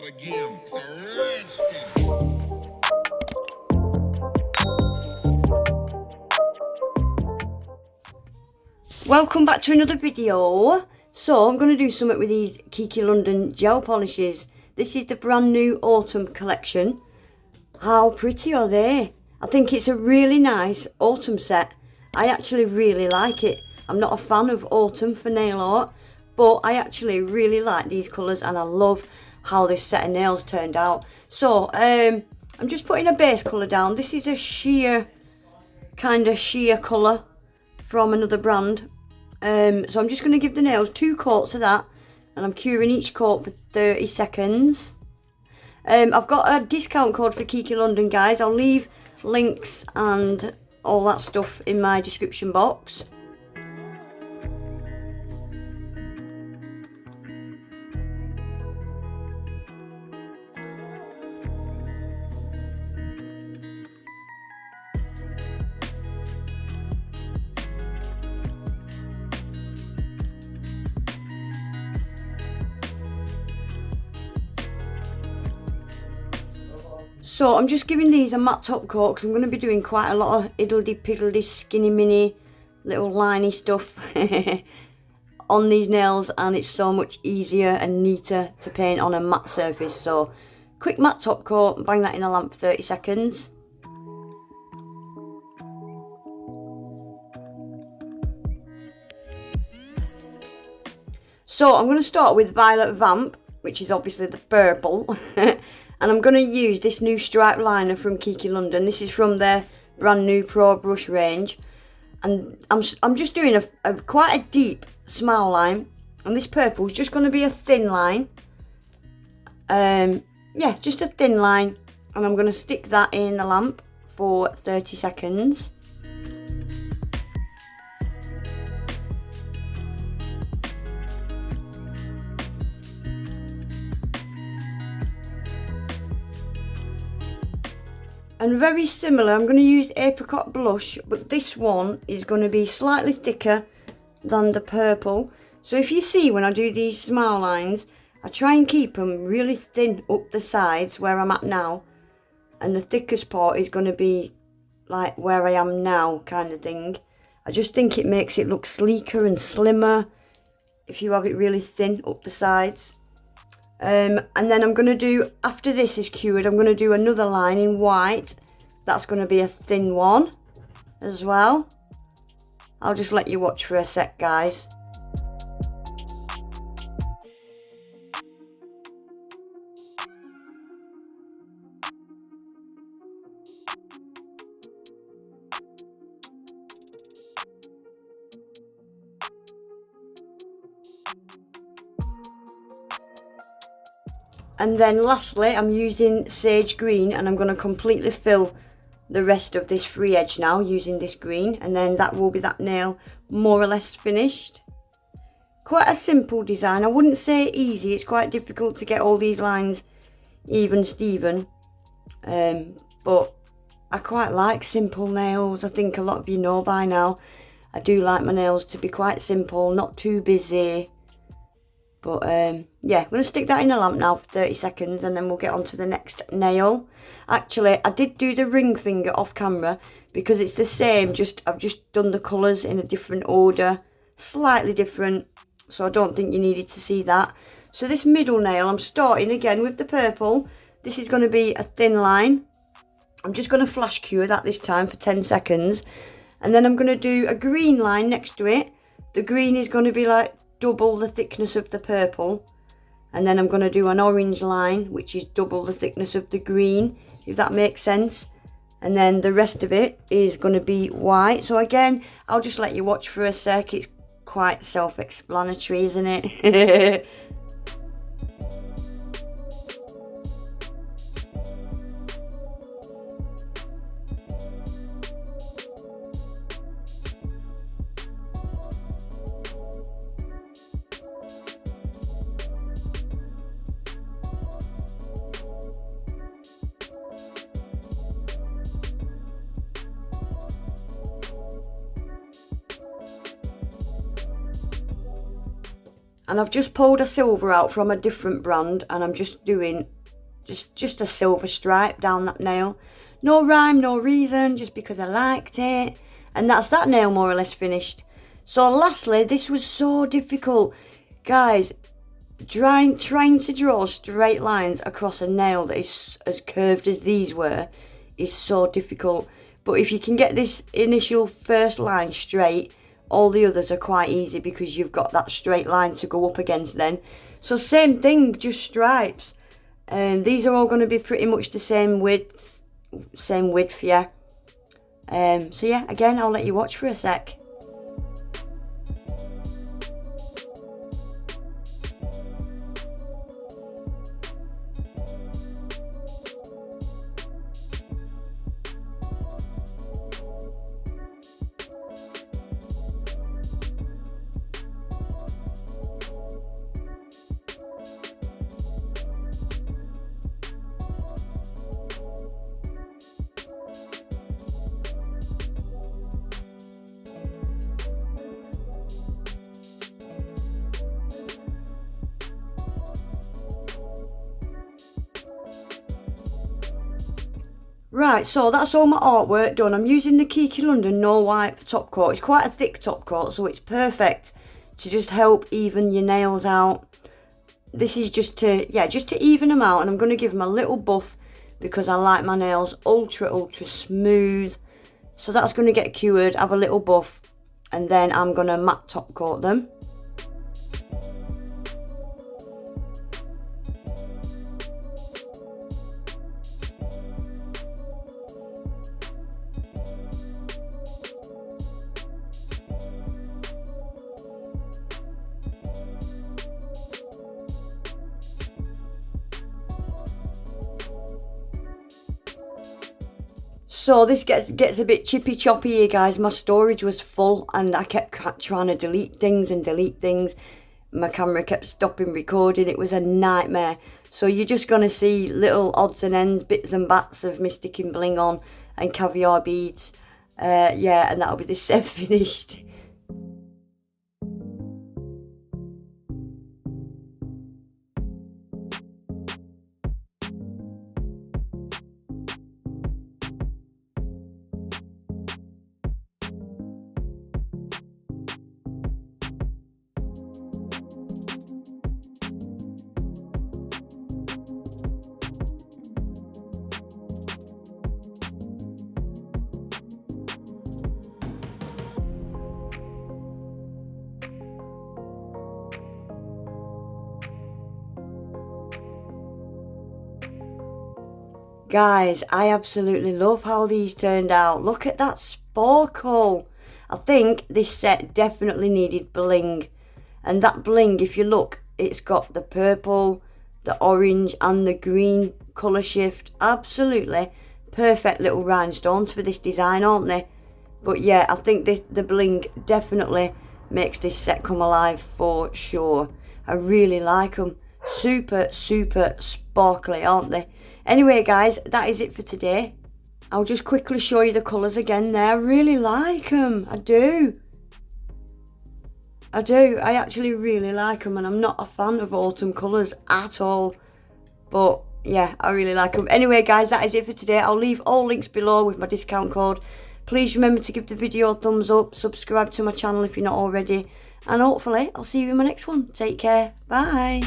start again. It's a rage thing. Welcome back to another video. So I'm going to do something with these Kiki London gel polishes. This is the brand new autumn collection. How pretty are they? I think it's a really nice autumn set. I actually really like it. I'm not a fan of autumn for nail art, but I actually really like these colours and I love how this set of nails turned out. So I'm just putting a base colour down. This is a sheer, kind of sheer colour from another brand. So I'm just going to give the nails 2 coats of that, and I'm curing each coat for 30 seconds. I've got a discount code for Kiki London, guys. I'll leave links and all that stuff in my description box. So I'm just giving these a matte top coat because I'm going to be doing quite a lot of iddledy-piddledy, skinny mini, little liney stuff on these nails, and it's so much easier and neater to paint on a matte surface. So quick matte top coat, bang that in a lamp for 30 seconds. So I'm going to start with Violet Vamp, which is obviously the purple. And I'm going to use this new stripe liner from Kiki London. This is from their brand new Pro Brush range. And I'm just doing quite a deep smile line. And this purple is just going to be a thin line. Yeah, just a thin line. And I'm going to stick that in the lamp for 30 seconds. And very similar, I'm going to use apricot blush, but this one is going to be slightly thicker than the purple. So if you see when I do these smile lines, I try and keep them really thin up the sides where I'm at now. And the thickest part is going to be like where I am now, kind of thing. I just think it makes it look sleeker and slimmer if you have it really thin up the sides. And then I'm going to do, after this is cured, I'm going to do another line in white. That's going to be a thin one as well. I'll just let you watch for a sec, guys. And then lastly, I'm using sage green, and I'm going to completely fill the rest of this free edge now using this green, and then that will be that nail more or less finished. Quite a simple design. I wouldn't say easy. It's quite difficult to get all these lines even Steven, but I quite like simple nails. I think a lot of you know by now I do like my nails to be quite simple, not too busy. But yeah, I'm going to stick that in a lamp now for 30 seconds, and then we'll get on to the next nail. Actually, I did do the ring finger off camera because it's the same, I've just done the colours in a different order, slightly different, so I don't think you needed to see that. So this middle nail, I'm starting again with the purple. This is going to be a thin line. I'm just going to flash cure that this time for 10 seconds. And then I'm going to do a green line next to it. The green is going to be like double the thickness of the purple, and then I'm going to do an orange line which is double the thickness of the green, if that makes sense, and then the rest of it is going to be white. So again, I'll just let you watch for a sec. It's quite self-explanatory, isn't it? And I've just pulled a silver out from a different brand, and I'm just doing just a silver stripe down that nail. No rhyme, no reason, just because I liked it. And that's that nail more or less finished. So lastly, this was so difficult. Guys, trying to draw straight lines across a nail that is as curved as these were is so difficult. But if you can get this initial first line straight, all the others are quite easy because you've got that straight line to go up against then. So same thing, just stripes. These are all going to be pretty much the same width, yeah. So yeah, again, I'll let you watch for a sec. Right, so that's all my artwork done. I'm using the Kiki London No Wipe top coat. It's quite a thick top coat, so it's perfect to just help even your nails out. This is just to even them out, and I'm going to give them a little buff because I like my nails ultra smooth. So that's going to get cured, have a little buff, and then I'm going to matte top coat them. So this gets a bit chippy choppy here, guys. My storage was full and I kept trying to delete things. My camera kept stopping recording. It was a nightmare. So you're just going to see little odds and ends, bits and bats of me sticking bling on and caviar beads. Yeah, and that'll be the set finished. Guys, I absolutely love how these turned out. Look at that sparkle. I think this set definitely needed bling. And that bling, if you look, it's got the purple, the orange and the green colour shift. Absolutely perfect little rhinestones for this design, aren't they? But yeah, I think the bling definitely makes this set come alive for sure. I really like them. Super sparkly, aren't they? Anyway, guys, that is it for today. I'll just quickly show you the colours again there. I really like them. I do. I actually really like them, and I'm not a fan of autumn colours at all. But yeah, I really like them. Anyway, guys, that is it for today. I'll leave all links below with my discount code. Please remember to give the video a thumbs up. Subscribe to my channel if you're not already. And hopefully, I'll see you in my next one. Take care. Bye.